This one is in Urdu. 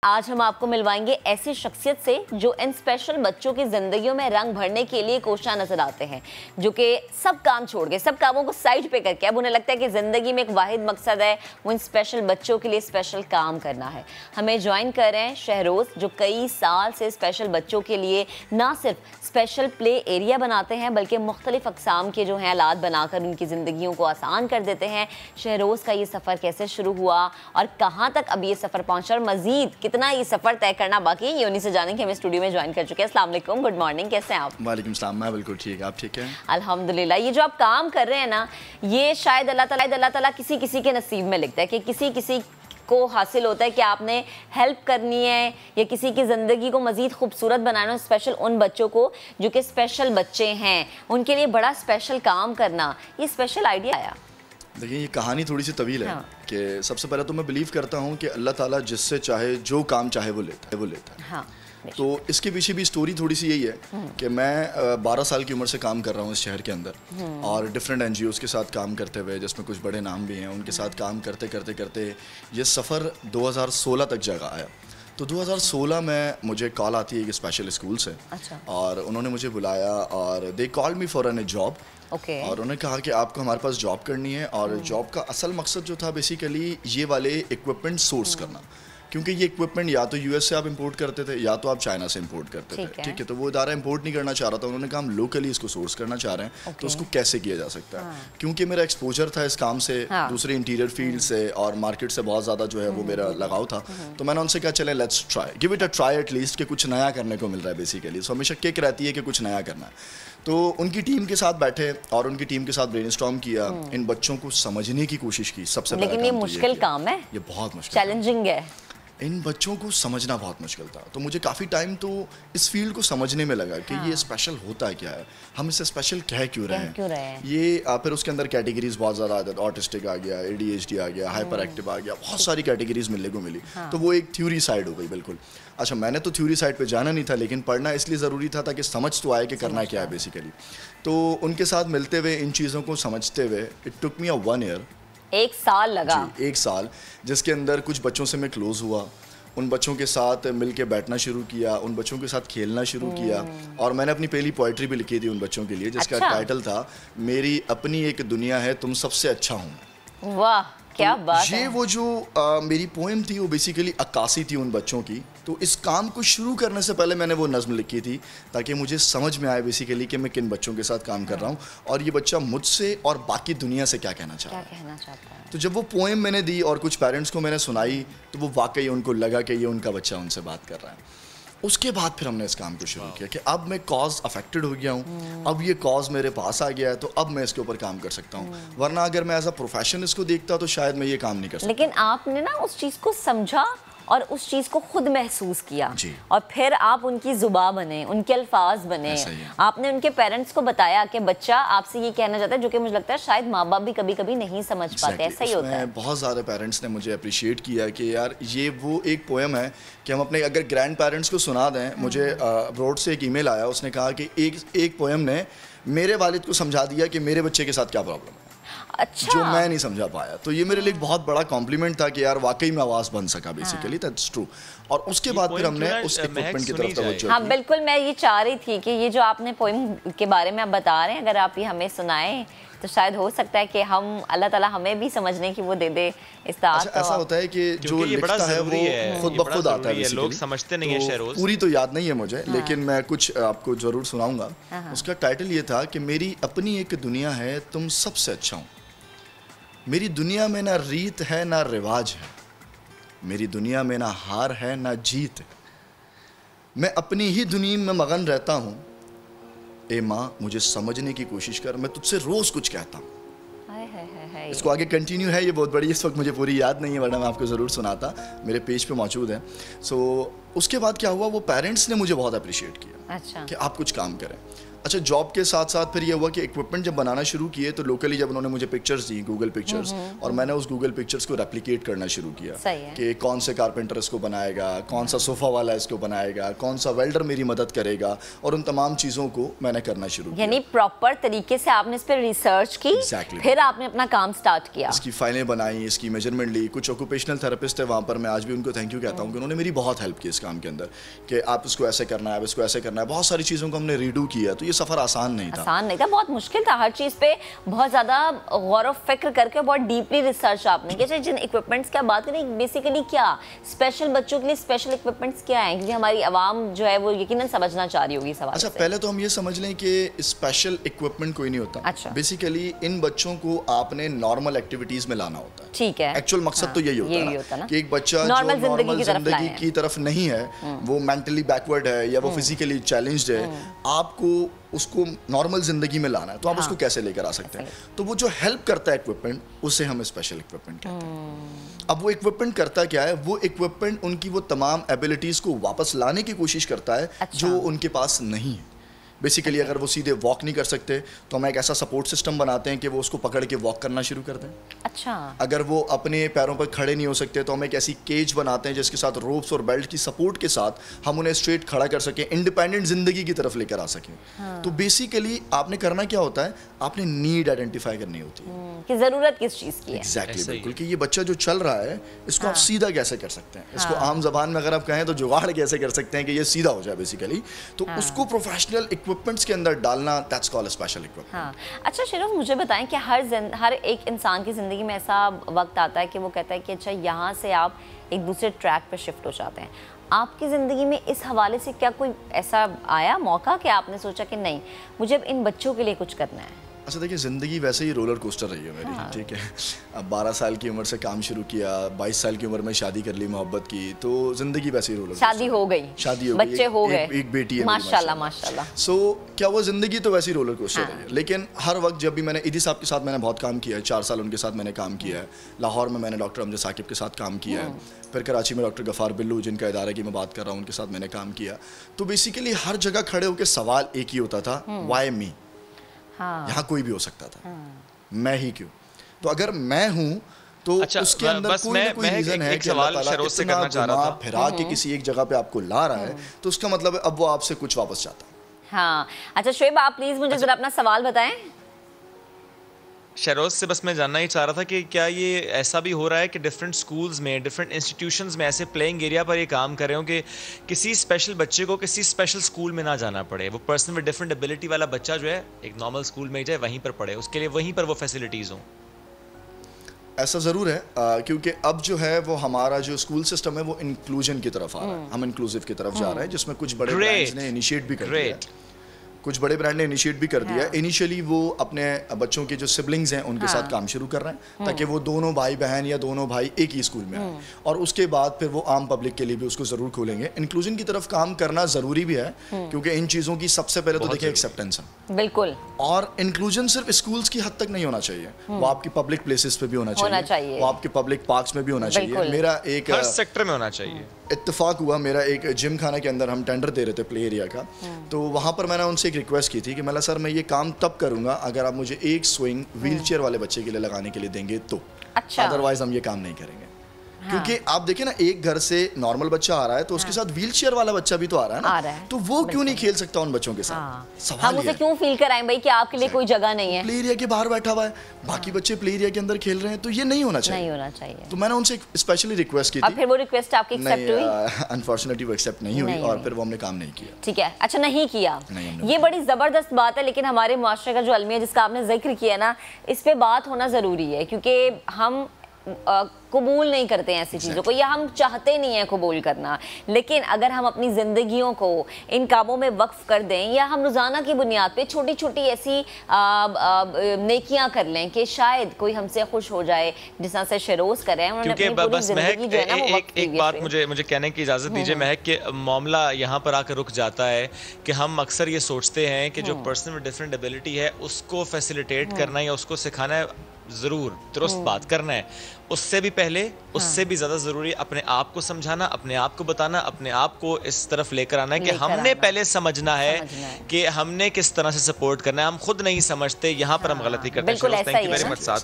آج ہم آپ کو ملوائیں گے ایسی شخصیت سے جو ان اسپیشل بچوں کی زندگیوں میں رنگ بھرنے کے لیے کوشاں نظر آتے ہیں، جو کہ سب کام چھوڑ کے، سب کاموں کو سائڈ پہ کر کے اب انہیں لگتا ہے کہ زندگی میں ایک واحد مقصد ہے، وہ ان اسپیشل بچوں کے لیے اسپیشل کام کرنا ہے۔ ہمیں جوائن کر رہے ہیں شہروز، جو کئی سال سے اسپیشل بچوں کے لیے نہ صرف اسپیشل پلے ایریا بناتے ہیں بلکہ مختلف اقسام کے جو ہیں آلات بنا کر ان کی زندگیوں کو آسان کر دیتے ہیں۔ شہروز کا یہ سفر کیسے شروع ہوا اور کہاں تک اب یہ سفر پہنچا اور مزید کتنا یہ سفر طے کرنا باقی ہے، یہ انہیں سے جانیں کہ ہمیں اسٹوڈیو میں جوائن کر چکے ہیں۔ السلام علیکم، گڈ مارننگ، کیسے ہیں آپ؟ وعلیکم السلام، میں بالکل ٹھیک، آپ ٹھیک ہیں؟ الحمدللہ۔ یہ جو آپ کام کر رہے ہیں نا، یہ شاید اللہ تعالیٰ کسی کسی کے نصیب میں لکھتا ہے کہ کسی کو حاصل ہوتا ہے کہ آپ نے ہیلپ کرنی ہے یا کسی کی زندگی کو مزید خوبصورت بنانا، اسپیشل ان بچوں کو جو کہ اسپیشل بچے ہیں، ان کے لیے بڑا اسپیشل کام کرنا، یہ اسپیشل آئیڈیا آیا؟ دیکھیں، یہ کہانی تھوڑی سی طویل ہے کہ سب سے پہلے تو میں بلیو کرتا ہوں کہ اللہ تعالیٰ جس سے چاہے جو کام چاہے وہ لیتا ہے۔ تو اس کے پیچھے بھی سٹوری تھوڑی سی یہی ہے کہ میں 12 سال کی عمر سے کام کر رہا ہوں اس شہر کے اندر، اور ڈفرینٹ این جی اوز کے ساتھ کام کرتے ہوئے، جس میں کچھ بڑے نام بھی ہیں، ان کے ساتھ کام کرتے یہ سفر 2016 تک جگہ آیا۔ تو 2016 میں مجھے کال آتی ہے ایک اسپیشل اسکول سے، اور انہوں نے مجھے بلایا اور they called me for an job, اور انہوں نے کہا کہ آپ کو ہمارے پاس جاب کرنی ہے، اور جاب کا اصل مقصد جو تھا بیسیکلی یہ والے اکوپمنٹ سورس کرنا، کیونکہ یہ اکوپمنٹ یا تو یو ایس سے آپ امپورٹ کرتے تھے یا تو آپ چائنا سے امپورٹ کرتے تھے، ٹھیک ہے؟ تو وہ ادارہ امپورٹ نہیں کرنا چاہ رہا تھا، انہوں نے کہا ہم لوکلی اس کو سورس کرنا چاہ رہے ہیں، تو اس کو کیسے کیا جا سکتا ہے؟ کیونکہ میرا ایکسپوجر تھا اس کام سے، دوسرے انٹیریئر فیلڈ سے اور مارکیٹ سے بہت زیادہ جو ہے وہ میرا لگاؤ تھا، تو میں نے ان سے کہا چلیں let's try, give it a try at least, کہ کچھ نیا کرنے کو مل رہا ہے بیسیکلی، سو ہمیشہ کک رہتی ہے کہ کچھ نیا کرنا ہے۔ تو ان کی ٹیم کے ساتھ بیٹھے اور ان کی ٹیم کے ساتھ برین اسٹارم کیا، ان بچوں کو سمجھنے کی کوشش کی۔ سب سے لیکن یہ مشکل کام ہے، یہ بہت مشکل، چیلنجنگ ہے، ان بچوں کو سمجھنا بہت مشکل تھا۔ تو مجھے کافی ٹائم تو اس فیلڈ کو سمجھنے میں لگا کہ یہ اسپیشل ہوتا ہے کیا ہے، ہم اسے اسپیشل کہہ کیوں رہے ہیں۔ یہ پھر اس کے اندر کیٹیگریز بہت زیادہ آ جاتا، آٹسٹک آ گیا، اے ڈی ایچ ڈی آ گیا، ہائپر ایکٹیو آ گیا، بہت ساری کیٹیگریز ملنے کو ملی۔ تو وہ ایک تھیوری سائڈ ہو گئی بالکل۔ اچھا، میں نے تو تھیوری سائڈ پہ جانا نہیں تھا، لیکن پڑھنا اس لیے ضروری تھا تاکہ سمجھ تو آئے کہ کرنا کیا ہے بیسیکلی۔ تو ان کے ساتھ ملتے ہوئے، ان چیزوں کو سمجھتے ہوئے، اٹ ٹک می 1 year، 1 سال لگا، 1 سال، جس کے اندر کچھ بچوں سے میں کلوز ہوا، ان بچوں کے ساتھ مل کے بیٹھنا شروع کیا، ان بچوں کے ساتھ کھیلنا شروع کیا، اور میں نے اپنی پہلی پوئٹری بھی لکھی تھی ان بچوں کے لیے، جس کا ٹائٹل تھا میری اپنی ایک دنیا ہے، تم سب سے اچھا ہوں۔ واہ، کیا بات ہے! یہ وہ جو میری پوئم تھی وہ بیسیکلی عکاسی تھی ان بچوں کی۔ تو اس کام کو شروع کرنے سے پہلے میں نے وہ نظم لکھی تھی تاکہ مجھے سمجھ میں آئے بیسیکلی کہ میں کن بچوں کے ساتھ کام کر رہا ہوں، اور یہ بچہ مجھ سے اور باقی دنیا سے کیا کہنا چاہتا ہے۔ تو جب وہ پوئم میں نے دی اور کچھ پیرنٹس کو میں نے سنائی، تو وہ واقعی ان کو لگا کہ یہ ان کا بچہ ان سے بات کر رہا ہے۔ اس کے بعد پھر ہم نے اس کام کو شروع کیا کہ اب میں کاز افیکٹڈ ہو گیا ہوں، اب یہ کاز میرے پاس آ گیا ہے، تو اب میں اس کے اوپر کام کر سکتا ہوں، ورنہ اگر میں ایز اے پروفیشن اس کو دیکھتا تو شاید میں یہ کام نہیں کر سکتا۔ لیکن آپ نے نا اس چیز کو سمجھا اور اس چیز کو خود محسوس کیا، اور پھر آپ ان کی زباں بنے، ان کے الفاظ بنے، آپ نے ان کے پیرنٹس کو بتایا کہ بچہ آپ سے یہ کہنا چاہتا ہے، جو کہ مجھے لگتا ہے شاید ماں باپ بھی کبھی کبھی نہیں سمجھ پاتے، ایسا ہی ہوتا ہے۔ بہت زیادہ پیرنٹس نے مجھے اپریشیٹ کیا کہ یار یہ وہ ایک پوئم ہے کہ ہم اپنے اگر گرینڈ پیرنٹس کو سنا دیں۔ مجھے ابروڈ سے ایک ای میل آیا، اس نے کہا کہ ایک پوئم نے میرے والد کو سمجھا دیا کہ میرے بچے کے ساتھ کیا پرابلم ہے، جو میں نہیں سمجھا پایا۔ تو یہ میرے لیے ایک بہت بڑا کمپلیمنٹ تھا کہ یار واقعی میں آواز بن سکا بیسیکلی، دیٹس ٹرو۔ اور اس کے بعد پھر ہم نے اس اکوپمنٹ کی طرف توجہ کی۔ ہاں بالکل، میں یہ چاہ رہی تھی کہ یہ جو آپ نے پوئم کے بارے میں آپ بتا رہے ہیں، اگر آپ یہ ہمیں سنائیں تو شاید ہو سکتا ہے کہ ہم اللہ تعالیٰ ہمیں بھی سمجھنے کی وہ دے دے استطاعت۔ ایسا ہوتا ہے کہ جو لکھتا ہے وہ خود بخود آتا ہے، لوگ سمجھتے نہیں ہیں شہروز۔ پوری تو یاد نہیں ہے مجھے، لیکن میں کچھ آپ کو ضرور سناؤں گا۔ اس کا ٹائٹل یہ تھا کہ میری اپنی ایک دنیا ہے، تم سب سے اچھا ہوں، میری دنیا میں نہ ریت ہے نہ رواج ہے، میری دنیا میں نہ ہار ہے نہ جیت، میں اپنی ہی دنیا میں مغن رہتا ہوں، اے ماں مجھے سمجھنے کی کوشش کر، میں تجھ سے روز کچھ کہتا ہوں۔ اس کو آگے کنٹینیو ہے، یہ بہت بڑی، اس وقت مجھے پوری یاد نہیں ہے ورنہ میں آپ کو ضرور سناتا، میرے پیج پہ موجود ہے۔ سو اس کے بعد کیا ہوا، وہ پیرنٹس نے مجھے بہت اپریشیٹ کیا کہ آپ کچھ کام کریں۔ اچھا جاب کے ساتھ ساتھ پھر یہ ہوا کہ اکوپمنٹ جب بنانا شروع کیے تو لوکلی جب انہوں نے مجھے پکچرز دی گوگل پکچرز اور میں نے اس گوگل پکچرز کو ریپلیکیٹ کرنا شروع کیا کہ کون سے کارپینٹر اس کو بنائے گا, کون سا صوفہ والا اس کو بنائے گا, کون سا ویلڈر میری مدد کرے گا, اور ان تمام چیزوں کو میں نے کرنا شروع کیا. یعنی پراپر طریقے سے آپ نے اس پہ ریسرچ کی, پھر آپ نے اپنا کام سٹارٹ کیا, اس کی فائلیں بنائی, اس کی میجرمنٹ لی. کچھ آکوپیشنل تھراپسٹ ہے وہاں پر, میں آج بھی ان کو تھینک یو کہتا ہوں کہ انہوں نے میری بہت ہیلپ کی اس کام کے اندر کہ آپ اس کو ایسے کرنا ہے, آپ اس کو ایسے کرنا ہے. بہت ساری چیزوں کو ہم نے ریڈو کیا. تو یہ سفر آسان نہیں تھا, بہت مشکل تھا. ہر چیز پہ بہت زیادہ غور و فکر کر کے بہت ڈیپلی ریسرچ آپ نے کیا. جن اکوپمنٹس کی بات کریں بیسیکلی کیا اسپیشل بچوں کے لیے اسپیشل اکوپمنٹس کیا ہیں, کیونکہ ہماری عوام جو ہے وہ یقیناً سمجھنا چاہ رہی ہوگی سوال. اچھا پہلے تو ہم یہ سمجھ لیں کہ اسپیشل اکوپمنٹ کوئی نہیں ہوتا. بیسیکلی ان بچوں کو آپ نے نارمل ایکٹیویٹیز میں لانا ہوتا ہے. ٹھیک ہے, ایکچوئل مقصد تو یہی ہوتا ہے کہ ایک بچہ جو نارمل زندگی کی طرف نہیں ہے, وہ مینٹلی بیکورڈ ہے یا وہ فزیکلی چیلنجڈ ہے, آپ کو اس کو نارمل زندگی میں لانا ہے, تو آپ اس کو کیسے لے کر آ سکتے ہیں. تو وہ جو ہیلپ کرتا ہے اکوپمنٹ, اسے ہم اسپیشل اکوپمنٹ کہتے ہیں. اب وہ اکوپمنٹ کرتا کیا ہے, وہ اکوپمنٹ ان کی وہ تمام ایبلٹیز کو واپس لانے کی کوشش کرتا ہے جو ان کے پاس نہیں ہے. بیسیکلی اگر وہ سیدھے واک نہیں کر سکتے تو ہم ایک ایسا سپورٹ سسٹم بناتے ہیں کہ وہ اس کو پکڑ کے واک کرنا شروع کر دیں. اچھا, اگر وہ اپنے پیروں پر کھڑے نہیں ہو سکتے تو ہم ایک ایسی کیج بناتے ہیں جس کے ساتھ روپس اور بیلٹ کی سپورٹ کے ساتھ ہم انہیں اسٹریٹ کھڑا کر سکیں, انڈیپینڈنٹ زندگی کی طرف لے کر آ سکیں. تو بیسیکلی آپ نے کرنا کیا ہوتا ہے, آپ نے نیڈ آئیڈینٹیفائی کرنی ہوتی ہے کہ ضرورت کس چیز کی ہے. ایگزیکٹلی, بالکل, کہ یہ بچہ جو چل رہا ہے اس کو آپ سیدھا کیسے کر سکتے ہیں, اس کو عام زبان میں اگر آپ کہیں تو جگاڑ کیسے کر سکتے ہیں کہ یہ سیدھا ہو جائے بیسیکلی. تو اس کو پروفیشنل اکوپمنٹس کے اندر ڈالنا, that's called a special equipment. ہاں. اچھا شیروف, مجھے بتائیں کہ ہر ایک انسان کی زندگی میں ایسا وقت آتا ہے کہ وہ کہتا ہے کہ اچھا یہاں سے آپ ایک دوسرے ٹریک پہ شفٹ ہو جاتے ہیں. آپ کی زندگی میں اس حوالے سے کیا کوئی ایسا آیا موقع کہ آپ نے سوچا کہ نہیں, مجھے اب ان بچوں کے لیے کچھ کرنا ہے؟ اچھا دیکھیے, زندگی ویسے ہی رولر کوسٹر رہی ہے میری. ٹھیک ہے, اب 12 سال کی عمر سے کام شروع کیا, 22 سال کی عمر میں شادی کر لی, محبت کی, تو زندگی ویسے ہی رولر کوسٹر. شادی ہو گئی, بچے ہو گئے, ایک بیٹی ہے ماشاءاللہ ماشاءاللہ. سو کیا وہ زندگی تو ویسے ہی رولر کوسٹر رہی ہے. لیکن ہر وقت جب بھی میں نے ایدی صاحب کے ساتھ میں نے بہت کام کیا ہے, 4 سال ان کے ساتھ میں نے کام کیا ہے. لاہور میں نے ڈاکٹر امجد ثاقب کے ساتھ کام کیا ہے, پھر کراچی میں ڈاکٹر غفار بلو جن کا ادارہ کی میں بات کر رہا ہوں ان کے ساتھ میں نے کام کیا. تو بیسیکلی ہر جگہ کھڑے ہو کے سوال ایک ہی ہوتا تھا, وائی می. یہاں کوئی بھی ہو سکتا تھا, میں ہی کیوں. تو اگر میں ہوں تو اس کے اندر کوئی نہ کوئی ریزن ہے کہ اللہ تعالیٰ اتنا گھما پھرا کے کسی ایک جگہ پہ آپ کو لا رہا ہے, تو اس کا مطلب ہے اب وہ آپ سے کچھ واپس چاہتا ہے. ہاں. اچھا شعیب, آپ پلیز مجھے ذرا اپنا سوال بتائیں. شہروز سے بس میں جاننا ہی چاہ رہا تھا کہ کیا یہ ایسا بھی ہو رہا ہے کہ ڈفرینٹ سکولز میں, ڈفرینٹ انسٹیٹیوشنز میں ایسے پلینگ ایریا پر یہ کام کر رہے ہوں کہ کسی اسپیشل بچے کو کسی اسپیشل سکول میں نہ جانا پڑے, وہ پرسن ود ڈفرینٹ ایبلٹی والا بچہ جو ہے ایک نارمل سکول میں جائے, وہیں پر پڑھے, اس کے لیے وہیں پر وہ فیسلٹیز ہوں؟ ایسا ضرور ہے, کیونکہ اب جو ہے وہ ہمارا جو اسکول سسٹم ہے وہ انکلوژن کی طرف آ رہا ہے, ہم انکلوزیو کی طرف جا رہے ہیں, جس میں کچھ بڑے برانڈز نے انیشیٹ بھی کر دیا ہے. کچھ بڑے برانڈ نے انیشیٹ بھی کر دیا ہے. انیشیلی وہ اپنے بچوں کے جو سبلنگز ہیں ان کے ساتھ کام شروع کر رہے ہیں تاکہ وہ دونوں بھائی بہن یا دونوں بھائی ایک ہی اسکول میں آئیں, اور اس کے بعد پھر وہ عام پبلک کے لیے بھی اس کو ضرور کھولیں گے. انکلوژن کی طرف کام کرنا ضروری بھی ہے, کیونکہ ان چیزوں کی سب سے پہلے تو دیکھیں ایکسیپٹنس ہے. بالکل. اور انکلوژن صرف اسکولز کی حد تک نہیں ہونا چاہیے, وہ آپ کی پبلک پلیسز پہ بھی ہونا چاہیے, وہ آپ کے پبلک پارکس میں بھی ہونا چاہیے. میرا ایک ہر سیکٹر میں ہونا چاہیے. اتفاق ہوا, میرا ایک جم خانہ کے اندر ہم ٹینڈر دے رہے تھے پلے ایریا کا, تو وہاں پر میں نے ان سے ایک ریکویسٹ کی تھی کہ ملا سر میں یہ کام تب کروں گا اگر آپ مجھے ایک سوئنگ ویل چیئر والے بچے کے لیے لگانے کے لیے دیں گے تو, ادروائز ہم یہ کام نہیں کریں گے. کیونکہ آپ دیکھیں نا, ایک گھر سے نارمل بچہ آ رہا ہے تو اس کے ساتھ ویل چیئر والا بچہ بھی تو آ رہا ہے نا, تو وہ کیوں نہیں کھیل سکتا ان بچوں کے ساتھ؟ ہم اسے کیوں فیل کرائیں بھائی کہ آپ کے لیے کوئی جگہ نہیں ہے, پلے ایریا کے باہر بیٹھا ہوا ہے, باقی بچے پلے ایریا کے اندر کھیل رہے ہیں, تو یہ نہیں ہونا چاہیے. تو میں نے ان سے اسپیشلی ریکویسٹ کی تھی, اور پھر وہ ریکویسٹ آپ کی ایکسیپٹ ہوئی؟ انفارچونیٹلی وہ ایکسیپٹ نہیں ہوئی, اور پھر وہ ہم نے کام نہیں کیا. ٹھیک ہے, اچھا نہیں کیا, یہ بڑی زبردست بات ہے. لیکن ہمارے معاشرے کا جو المیہ جس کا آپ نے ذکر کیا نا, اس پہ بات ہونا ضروری ہے, کیونکہ ہم قبول نہیں کرتے ہیں ایسی چیزوں کو, یا ہم چاہتے نہیں ہیں قبول کرنا. لیکن اگر ہم اپنی زندگیوں کو ان کاموں میں وقف کر دیں, یا ہم روزانہ کی بنیاد پہ چھوٹی چھوٹی ایسی نیکیاں کر لیں کہ شاید کوئی ہم سے خوش ہو جائے, جس طرح سے شیروز کر رہے ہیں, انہوں نے اپنی پوری زندگی جو ہے نا وہ وقف کی. ایک بات مجھے کہنے کی اجازت دیجیے مہک, کہ معاملہ یہاں پر آ کر رک جاتا ہے کہ ہم اکثر یہ سوچتے ہیں کہ جو پرسن ود ڈفرینٹ ایبلٹی ہے اس کو فیسیلیٹیٹ کرنا یا اس کو سکھانا ہے ضرور درست بات کرنا ہے. اس سے بھی پہلے اس سے بھی زیادہ ضروری اپنے آپ کو سمجھانا, اپنے آپ کو بتانا, اپنے آپ کو اس طرف لے کر آنا ہے کہ ہم نے پہلے سمجھنا ہے کہ ہم نے کس طرح سے سپورٹ کرنا ہے. ہم خود نہیں سمجھتے, یہاں پر ہم غلطی کرتے ہیں. بالکل ایسا ہی ہے.